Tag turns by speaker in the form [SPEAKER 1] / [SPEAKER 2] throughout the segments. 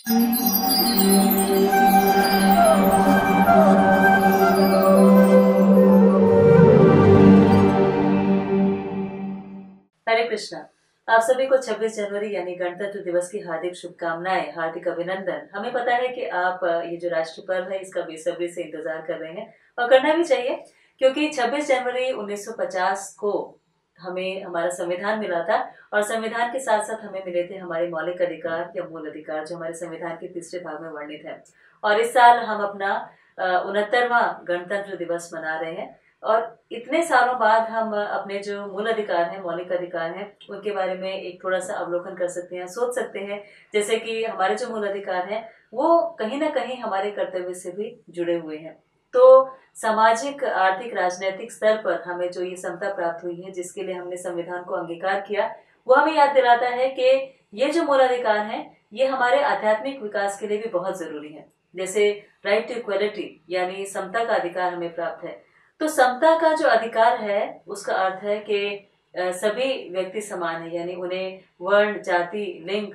[SPEAKER 1] हरे कृष्णा। आप सभी को 26 जनवरी यानी गणतंत्र दिवस की हार्दिक शुभकामनाएं, हार्दिक अभिनंदन। हमें पता है कि आप ये जो राष्ट्रीय पर्व है इसका बेसब्री से इंतजार कर रहे हैं और करना भी चाहिए, क्योंकि 26 जनवरी 1950 को हमें हमारा संविधान मिला था और संविधान के साथ साथ हमें मिले थे हमारे मौलिक अधिकार या मूल अधिकार जो हमारे संविधान के तीसरे भाग में वर्णित है। और इस साल हम अपना 69वां गणतंत्र दिवस मना रहे हैं और इतने सालों बाद हम अपने जो मूल अधिकार हैं, मौलिक अधिकार हैं, उनके बारे में एक थोड़ा सा अवलोकन कर सकते हैं, सोच सकते हैं। जैसे कि हमारे जो मूल अधिकार हैं वो कहीं ना कहीं हमारे कर्तव्य से भी जुड़े हुए हैं। तो सामाजिक, आर्थिक, राजनीतिक स्तर पर हमें जो ये समता प्राप्त हुई है, जिसके लिए हमने संविधान को अंगीकार किया, वो हमें याद दिलाता है कि ये जो मूल अधिकार हैं ये हमारे आध्यात्मिक विकास के लिए भी बहुत जरूरी है। जैसे राइट टू इक्वलिटी यानी समता का अधिकार हमें प्राप्त है। तो समता का जो अधिकार है उसका अर्थ है कि सभी व्यक्ति समान है, यानी उन्हें वर्ण, जाति, लिंग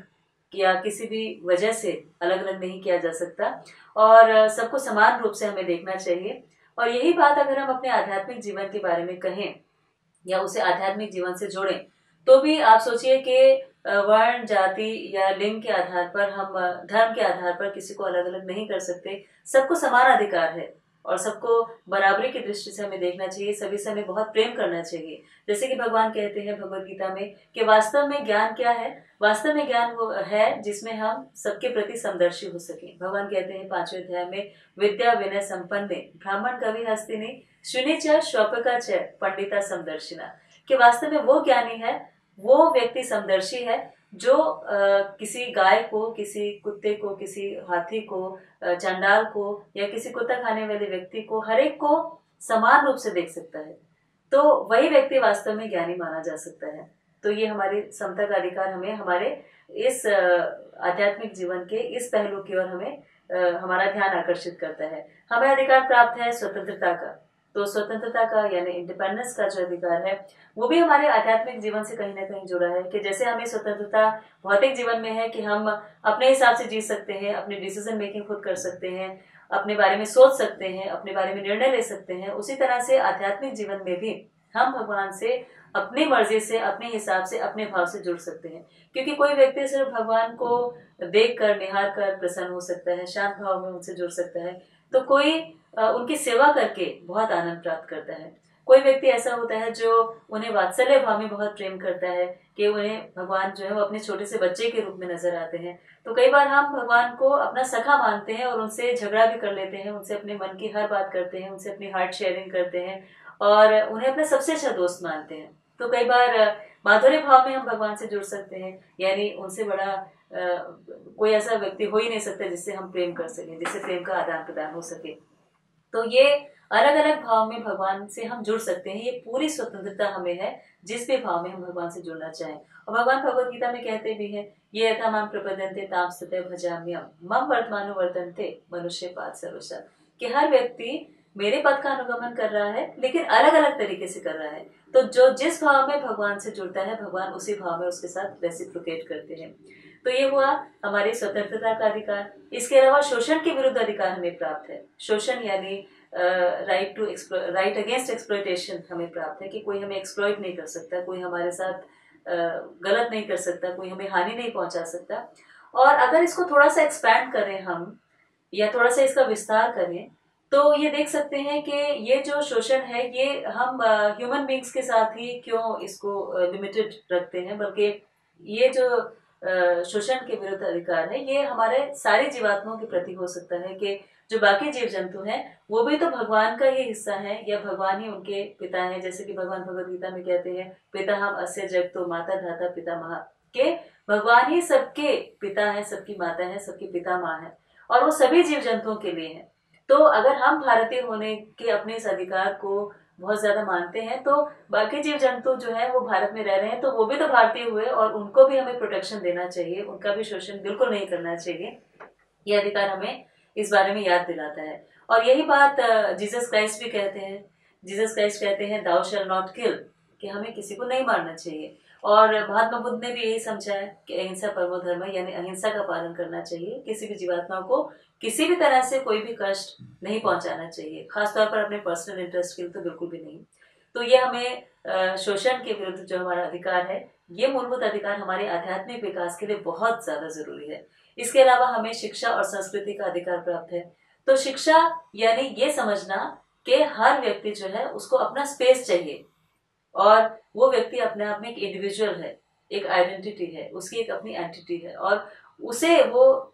[SPEAKER 1] या किसी भी वजह से अलग अलग नहीं किया जा सकता और सबको समान रूप से हमें देखना चाहिए। और यही बात अगर हम अपने आध्यात्मिक जीवन के बारे में कहें या उसे आध्यात्मिक जीवन से जोड़ें, तो भी आप सोचिए कि वर्ण, जाति या लिंग के आधार पर हम, धर्म के आधार पर किसी को अलग अलग नहीं कर सकते। सबको समान अधिकार है और सबको बराबरी की दृष्टि से हमें देखना चाहिए, सभी से हमें बहुत प्रेम करना चाहिए। जैसे कि भगवान कहते हैं भगवद गीता में कि वास्तव में ज्ञान क्या है? वास्तव में ज्ञान वो है जिसमें हम सबके प्रति समदर्शी हो सके। भगवान कहते हैं 5वें अध्याय में, विद्या विनय संपन्ने ब्राह्मण कवि हस्तिनी शुनि च शौपका च पंडिता समदर्शिना, कि वास्तव में वो ज्ञानी है, वो व्यक्ति समदर्शी है जो किसी गाय को, किसी कुत्ते को, किसी हाथी को, चंडाल को या किसी कुत्ता खाने वाले व्यक्ति को, हर एक को समान रूप से देख सकता है। तो वही व्यक्ति वास्तव में ज्ञानी माना जा सकता है। तो ये हमारी समता का अधिकार हमें हमारे इस आध्यात्मिक जीवन के इस पहलू की ओर हमें हमारा ध्यान आकर्षित करता है। हमें अधिकार प्राप्त है स्वतंत्रता का। तो स्वतंत्रता का यानी इंडिपेंडेंस का जो अधिकार है वो भी हमारे आध्यात्मिक जीवन से कहीं ना कहीं जुड़ा है, कि जैसे हमें स्वतंत्रता भौतिक जीवन में है कि हम अपने हिसाब से जी सकते हैं, अपनी डिसीजन मेकिंग खुद कर सकते हैं, अपने बारे में सोच सकते हैं, अपने बारे में निर्णय ले सकते हैं, उसी तरह से आध्यात्मिक जीवन में भी हम भगवान से अपनी मर्जी से, अपने हिसाब से, अपने भाव से जुड़ सकते हैं। क्योंकि कोई व्यक्ति सिर्फ भगवान को देख कर, निहार कर प्रसन्न हो सकता है, शांत भाव में उनसे जुड़ सकता है, तो कोई उनकी सेवा करके बहुत आनंद प्राप्त करता है। कोई व्यक्ति ऐसा होता है जो उन्हें वात्सल्य भाव में बहुत प्रेम करता है, कि उन्हें भगवान जो है वो अपने छोटे से बच्चे के रूप में नजर आते हैं। तो कई बार हम भगवान को अपना सखा मानते हैं और उनसे झगड़ा भी कर लेते हैं, उनसे अपने मन की हर बात करते हैं, उनसे अपनी हार्ट शेयरिंग करते हैं और उन्हें अपना सबसे अच्छा दोस्त मानते हैं। तो कई बार माधुर्य भाव में हम भगवान से जुड़ सकते हैं, यानी उनसे बड़ा कोई ऐसा व्यक्ति हो ही नहीं सकता जिससे हम प्रेम कर सकें, जिससे प्रेम का आदान प्रदान हो सके। तो ये अलग अलग भाव में भगवान से हम जुड़ सकते हैं। ये पूरी स्वतंत्रता हमें है जिस भी भाव में हम भगवान से जुड़ना चाहें। और भगवान भगवद गीता में कहते भी हैं, ये यथा माम प्रपद्यन्ते ताम तथैव भजाम्यहम् मम वर्तमानो वर्तन्ते मनुष्य पाद सर्वशः, कि हर व्यक्ति मेरे पद का अनुगमन कर रहा है लेकिन अलग अलग तरीके से कर रहा है। तो जो जिस भाव में भगवान से जुड़ता है, भगवान उसी भाव में उसके साथ रेसिप्रोकेट करते हैं। तो ये हुआ हमारी स्वतंत्रता का अधिकार। इसके अलावा शोषण के विरुद्ध अधिकार हमें प्राप्त है। शोषण यानी राइट अगेंस्ट एक्सप्लॉयटेशन हमें प्राप्त है, कि कोई हमें एक्सप्लॉइट नहीं कर सकता, कोई हमारे साथ गलत नहीं कर सकता, कोई हमें हानि नहीं पहुंचा सकता। और अगर इसको थोड़ा सा एक्सपैंड करें हम, या थोड़ा सा इसका विस्तार करें, तो ये देख सकते हैं कि ये जो शोषण है ये हम ह्यूमन बींग्स के साथ ही क्यों इसको लिमिटेड रखते हैं, बल्कि ये जो शोषण के विरुद्ध अधिकार है ये हमारे सारे जीवात्माओं के प्रति हो सकता है, कि जो बाकी जीव जंतु हैं वो भी तो भगवान का ही हिस्सा है या भगवान ही उनके पिता हैं। जैसे कि भगवान भगवद गीता में कहते हैं, पिता हम अस्य जगतो माता धाता पिता महा, के भगवान ही सबके पिता है, सबकी माता है, सबकी पिता माँ है और वो सभी जीव जंतुओं के लिए है। तो अगर हम भारतीय होने के अपने इस अधिकार को बहुत ज्यादा मानते हैं, तो बाकी जीव जंतु जो है वो भारत में रह रहे हैं तो वो भी तो भारतीय हुए और उनको भी हमें प्रोटेक्शन देना चाहिए, उनका भी शोषण बिल्कुल नहीं करना चाहिए। ये अधिकार हमें इस बारे में याद दिलाता है। और यही बात जीसस क्राइस्ट भी कहते हैं। जीसस क्राइस्ट कहते हैं दाउ शैल नॉट किल, कि हमें किसी को नहीं मारना चाहिए। और महात्मा बुद्ध ने भी यही समझा है कि अहिंसा परमो धर्म, यानी अहिंसा का पालन करना चाहिए। किसी भी जीवात्मा को किसी भी तरह से कोई भी कष्ट नहीं पहुंचाना चाहिए, खासतौर पर अपने पर्सनल इंटरेस्ट के लिए तो बिल्कुल भी नहीं। तो ये हमें शोषण के विरुद्ध जो हमारा अधिकार है, ये मूलभूत अधिकार हमारे आध्यात्मिक विकास के लिए बहुत ज्यादा जरूरी है। इसके अलावा हमें शिक्षा और संस्कृति का अधिकार प्राप्त है। तो शिक्षा यानी ये समझना कि हर व्यक्ति जो है उसको अपना स्पेस चाहिए, और वो व्यक्ति अपने आप में एक इंडिविजुअल है, एक आइडेंटिटी है, उसकी एक अपनी एंटिटी है, और उसे वो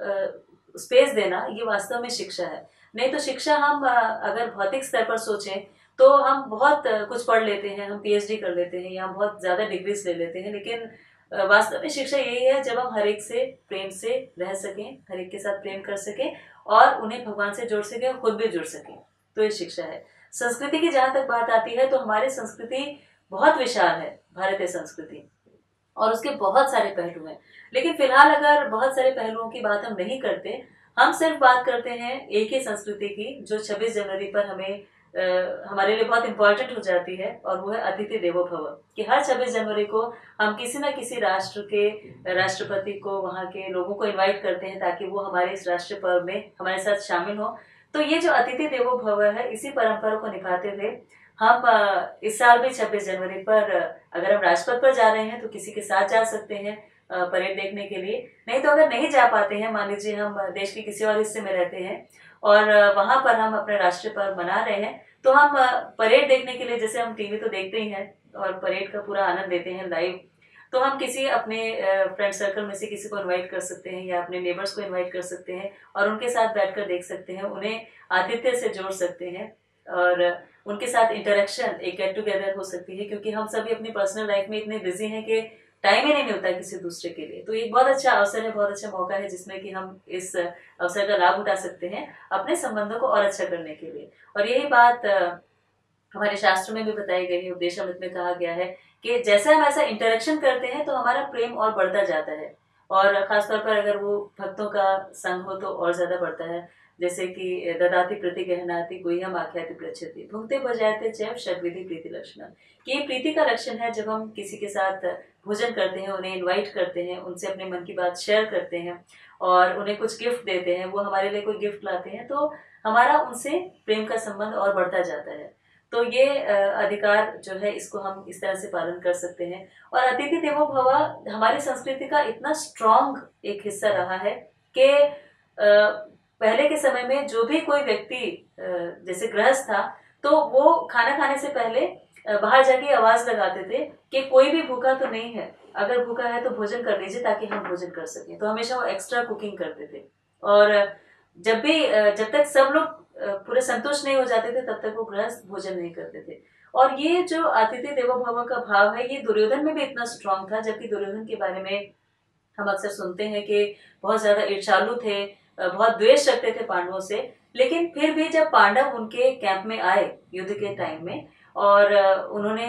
[SPEAKER 1] स्पेस देना ये वास्तव में शिक्षा है। नहीं तो शिक्षा हम अगर भौतिक स्तर पर सोचें तो हम बहुत कुछ पढ़ लेते हैं, हम पीएचडी कर लेते हैं या हम बहुत ज्यादा डिग्रीज ले लेते हैं, लेकिन वास्तव में शिक्षा यही है जब हम हर एक से प्रेम से रह सकें, हर एक के साथ प्रेम कर सकें और उन्हें भगवान से जोड़ सकें और खुद भी जुड़ सकें, तो ये शिक्षा है। संस्कृति की जहां तक बात आती है तो हमारी संस्कृति बहुत विशाल है, भारतीय संस्कृति, और उसके बहुत सारे पहलू हैं। लेकिन फिलहाल अगर बहुत सारे पहलुओं की बात हम नहीं करते, हम सिर्फ बात करते हैं एक ही संस्कृति की जो 26 जनवरी पर हमें हमारे लिए बहुत इंपॉर्टेंट हो जाती है, और वो है अतिथि देवो भव। कि हर 26 जनवरी को हम किसी न किसी राष्ट्र के राष्ट्रपति को, वहाँ के लोगों को इनवाइट करते हैं ताकि वो हमारे इस राष्ट्र पर्व में हमारे साथ शामिल हो। तो ये जो अतिथि देवो भव है, इसी परंपरा को निभाते हुए हम इस साल भी 26 जनवरी पर अगर हम राजपथ पर जा रहे हैं तो किसी के साथ जा सकते हैं परेड देखने के लिए। नहीं तो अगर नहीं जा पाते हैं, मान लीजिए हम देश के किसी और हिस्से में रहते हैं और वहां पर हम अपने राष्ट्रीय पर्व मना रहे हैं, तो हम परेड देखने के लिए, जैसे हम टीवी तो देखते ही हैं और परेड का पूरा आनंद लेते हैं लाइव, तो हम किसी अपने फ्रेंड सर्कल में से किसी को इनवाइट कर सकते हैं या अपने नेबर्स को इनवाइट कर सकते हैं और उनके साथ बैठकर देख सकते हैं, उन्हें आतिथ्य से जोड़ सकते हैं और उनके साथ इंटरेक्शन, एक गेट टुगेदर हो सकती है, क्योंकि हम सभी अपनी पर्सनल लाइफ में इतने बिजी हैं कि टाइम ही नहीं मिलता किसी दूसरे के लिए। तो ये बहुत अच्छा अवसर है, बहुत अच्छा मौका है जिसमें कि हम इस अवसर का लाभ उठा सकते हैं अपने संबंधों को और अच्छा करने के लिए। और यही बात हमारे शास्त्र में भी बताई गई है, उपदेशामृत में कहा गया है कि जैसे हम ऐसा इंटरेक्शन करते हैं तो हमारा प्रेम और बढ़ता जाता है, और खासतौर पर अगर वो भक्तों का संग हो तो और ज्यादा बढ़ता है। जैसे कि ददाति प्रति गहनाति गुह्यम आख्याति पृच्छति भुंक्ते बजायते चैव षड्विधि प्रीति लक्षण। ये प्रीति का लक्षण है जब हम किसी के साथ भोजन करते हैं, उन्हें इनवाइट करते हैं, उनसे अपने मन की बात शेयर करते हैं और उन्हें कुछ गिफ्ट देते हैं, वो हमारे लिए कोई गिफ्ट लाते हैं, तो हमारा उनसे प्रेम का संबंध और बढ़ता जाता है। तो ये अधिकार जो है इसको हम इस तरह से पालन कर सकते हैं। और अतिथि देवो भव हमारी संस्कृति का इतना स्ट्रॉन्ग एक हिस्सा रहा है कि पहले के समय में जो भी कोई व्यक्ति जैसे गृहस्थ था तो वो खाना खाने से पहले बाहर जाके आवाज लगाते थे कि कोई भी भूखा तो नहीं है, अगर भूखा है तो भोजन कर लीजिए ताकि हम भोजन कर सकें। तो हमेशा वो एक्स्ट्रा कुकिंग करते थे, और जब तक सब लोग पूरे संतुष्ट नहीं हो जाते थे तब तक वो गृहस्थ भोजन नहीं करते थे। और ये जो अतिथि देवो भव का भाव है ये दुर्योधन में भी इतना स्ट्रांग था, जबकि दुर्योधन के बारे में हम अक्सर सुनते हैं कि बहुत ज्यादा ईर्ष्यालु थे, बहुत द्वेष रखते थे पांडवों से। लेकिन फिर भी जब पांडव उनके कैंप में आए युद्ध के टाइम में और उन्होंने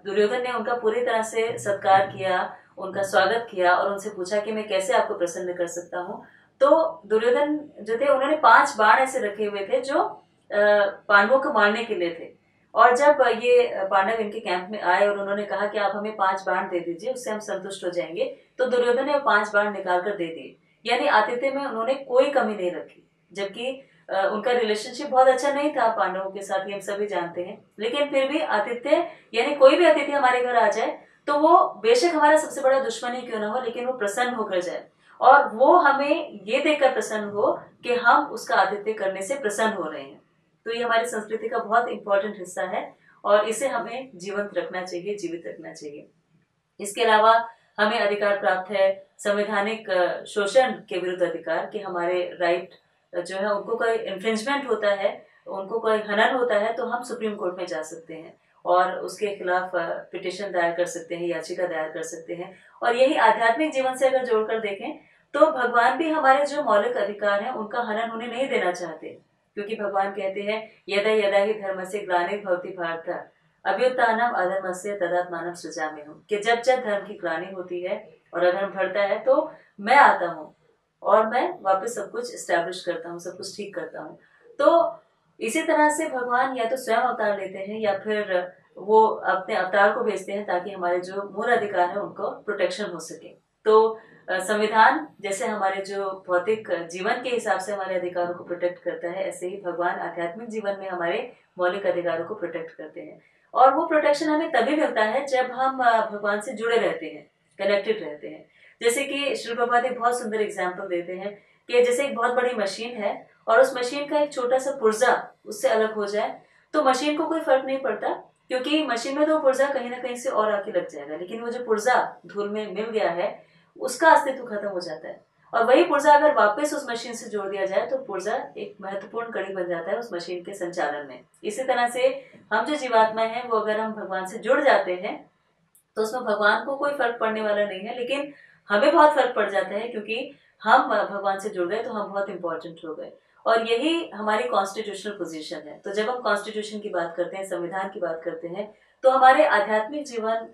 [SPEAKER 1] दुर्योधन ने उनका पूरी तरह से सत्कार किया, उनका स्वागत किया और उनसे पूछा कि मैं कैसे आपको प्रसन्न कर सकता हूँ, तो दुर्योधन जो थे उन्होंने 5 बाण ऐसे रखे हुए थे जो पांडवों को मारने के लिए थे। और जब ये पांडव इनके कैंप में आए और उन्होंने कहा कि आप हमें 5 बाण दे दीजिए, उससे हम संतुष्ट हो जाएंगे, तो दुर्योधन ने 5 बाण निकाल कर दे दिए। यानी आतिथ्य में उन्होंने कोई कमी नहीं रखी, जबकि उनका रिलेशनशिप बहुत अच्छा नहीं था पांडवों के साथ, ये हम सभी जानते हैं। लेकिन फिर भी आतिथ्य, यानी कोई भी अतिथि हमारे घर आ जाए तो वो बेशक हमारा सबसे बड़ा दुश्मन ही क्यों ना हो, लेकिन वो प्रसन्न होकर जाए और वो हमें ये देखकर प्रसन्न हो कि हम उसका आतिथ्य करने से प्रसन्न हो रहे हैं। तो ये हमारी संस्कृति का बहुत इंपॉर्टेंट हिस्सा है और इसे हमें जीवंत रखना चाहिए, जीवित रखना चाहिए। इसके अलावा हमें अधिकार प्राप्त है संवैधानिक शोषण के विरुद्ध अधिकार, कि हमारे राइट जो है उनको कोई इन्फ्रिंजमेंट होता है, उनको कोई हनन होता है तो हम सुप्रीम कोर्ट में जा सकते हैं और उसके खिलाफ पिटिशन दायर कर सकते हैं, याचिका दायर कर सकते हैं। और यही आध्यात्मिक जीवन से अगर जोड़कर देखें तो भगवान भी हमारे जो मौलिक अधिकार हैं उनका हनन उन्हें नहीं देना चाहते, क्योंकि भगवान कहते हैं यदा यदा ही धर्म से ग्लानिर्भवति भारत अभ्युत्थानम अधर्मस्य तदात्मानं सृजाम्यहम्, कि जब जब धर्म की ग्लानि होती है और अधर्म बढ़ता है तो मैं आता हूँ और मैं वापस सब कुछ एस्टैब्लिश करता हूँ, सब कुछ ठीक करता हूँ। तो इसी तरह से भगवान या तो स्वयं अवतार लेते हैं या फिर वो अपने अवतार को भेजते हैं ताकि हमारे जो मूल अधिकार है उनको प्रोटेक्शन हो सके। तो संविधान जैसे हमारे जो भौतिक जीवन के हिसाब से हमारे अधिकारों को प्रोटेक्ट करता है, ऐसे ही भगवान आध्यात्मिक जीवन में हमारे मौलिक अधिकारों को प्रोटेक्ट करते हैं। और वो प्रोटेक्शन हमें तभी मिलता है जब हम भगवान से जुड़े रहते हैं, कनेक्टेड रहते हैं। जैसे कि श्री प्रभुपाद एक बहुत सुंदर एग्जाम्पल देते हैं कि जैसे एक बहुत बड़ी मशीन है और उस मशीन का एक छोटा सा पुर्जा उससे अलग हो जाए तो मशीन को कोई फर्क नहीं पड़ता, क्योंकि मशीन में तो पुर्जा कहीं ना कहीं से और आके लग जाएगा, लेकिन वो जो पुर्जा धूल में मिल गया है उसका अस्तित्व खत्म हो जाता है। और वही पुर्जा अगर वापस उस मशीन से जोड़ दिया जाए तो पुर्जा एक महत्वपूर्ण कड़ी बन जाता है उस मशीन के संचालन में। इसी तरह से हम जो जीवात्मा हैं वो अगर हम भगवान से जुड़ जाते हैं तो उसमें भगवान को कोई फर्क पड़ने वाला नहीं है, लेकिन हमें बहुत फर्क पड़ जाता है क्योंकि हम भगवान से जुड़ गए तो हम बहुत इंपॉर्टेंट हो गए। और यही हमारी कॉन्स्टिट्यूशनल पोजीशन है। तो जब हम कॉन्स्टिट्यूशन की बात करते हैं, संविधान की बात करते हैं, तो हमारे आध्यात्मिक जीवन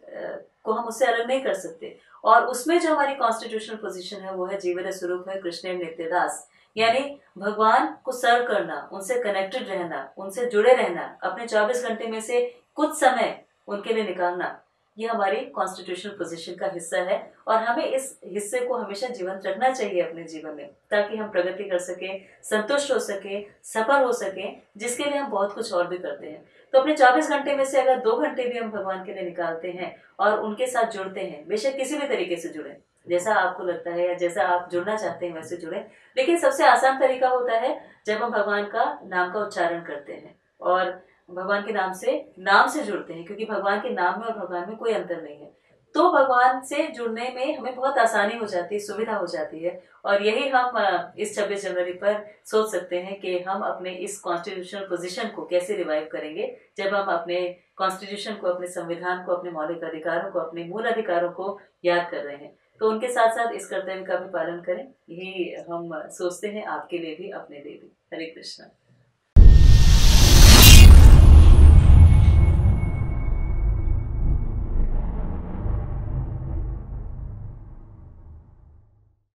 [SPEAKER 1] को हम उससे अलग नहीं कर सकते। और उसमें जो हमारी कॉन्स्टिट्यूशनल पोजीशन है वो है जीवन स्वरूप है कृष्ण नित्यदास, यानी भगवान को सर्व करना, उनसे कनेक्टेड रहना, उनसे जुड़े रहना, अपने 24 घंटे में से कुछ समय उनके लिए निकालना, ये हमारी कॉन्स्टिट्यूशनल पोजीशन का हिस्सा है। और हमें इस हिस्से को हमेशा जीवंत रखना चाहिए अपने जीवन में, ताकि हम प्रगति कर सके, संतुष्ट हो सके, सफल हो सके, जिसके लिए हम बहुत कुछ और भी करते हैं। तो अपने 24 घंटे में से अगर 2 घंटे भी हम भगवान के लिए निकालते हैं और उनके साथ जुड़ते हैं, बेशक किसी भी तरीके से जुड़े, जैसा आपको लगता है या जैसा आप जुड़ना चाहते हैं वैसे जुड़े, लेकिन सबसे आसान तरीका होता है जब हम भगवान का नाम का उच्चारण करते हैं और भगवान के नाम से जुड़ते हैं, क्योंकि भगवान के नाम में और भगवान में कोई अंतर नहीं है। तो भगवान से जुड़ने में हमें बहुत आसानी हो जाती है, सुविधा हो जाती है। और यही हम इस 26 जनवरी पर सोच सकते हैं कि हम अपने इस कॉन्स्टिट्यूशनल पोजीशन को कैसे रिवाइव करेंगे, जब हम अपने कॉन्स्टिट्यूशन को, अपने संविधान को, अपने मौलिक अधिकारों को, अपने मूल अधिकारों को याद कर रहे हैं। तो उनके साथ साथ इस कर्तव्य का भी पालन करें, यही हम सोचते हैं आपके लिए भी, अपने लिए भी। हरे कृष्णा।